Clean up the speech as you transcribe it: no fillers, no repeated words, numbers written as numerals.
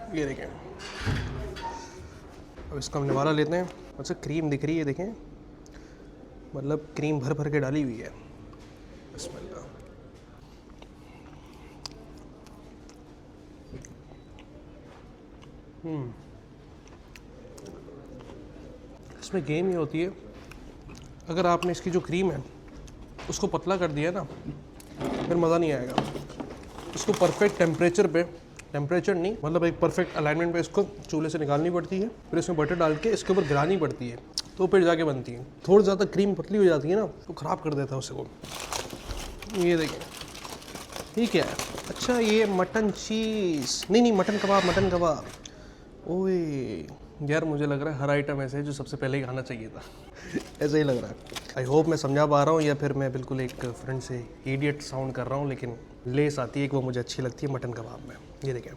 ये देखें, अब इसका हम निवाला लेते हैं। अच्छा क्रीम दिख रही है, देखें, मतलब क्रीम भर भर के डाली हुई है। बिस्मिल्लाह। इसमें गेम ये होती है, अगर आपने इसकी जो क्रीम है उसको पतला कर दिया ना, फिर मज़ा नहीं आएगा। इसको परफेक्ट टेम्परेचर पे, टेम्परेचर नहीं मतलब एक परफेक्ट अलाइनमेंट पे इसको चूल्हे से निकालनी पड़ती है, फिर इसमें बटर डाल के इसके ऊपर गिरानी पड़ती है, तो फिर जाके बनती है। थोड़ी ज़्यादा क्रीम पतली हो जाती है ना, तो ख़राब कर देता है उसे वो। ये देखिए, ये क्या है? अच्छा ये मटन चीज़, नहीं मटन कबाब, मटन कबाब। ओए यार, मुझे लग रहा है हर आइटम ऐसे है जो सबसे पहले ही खाना चाहिए था। ऐसा ही लग रहा है। आई होप मैं समझा पा रहा हूँ, या फिर मैं बिल्कुल एक फ्रेंड से इडियट साउंड कर रहा हूँ, लेकिन लेस आती है कि वो मुझे अच्छी लगती है मटन कबाब में। ये देखें,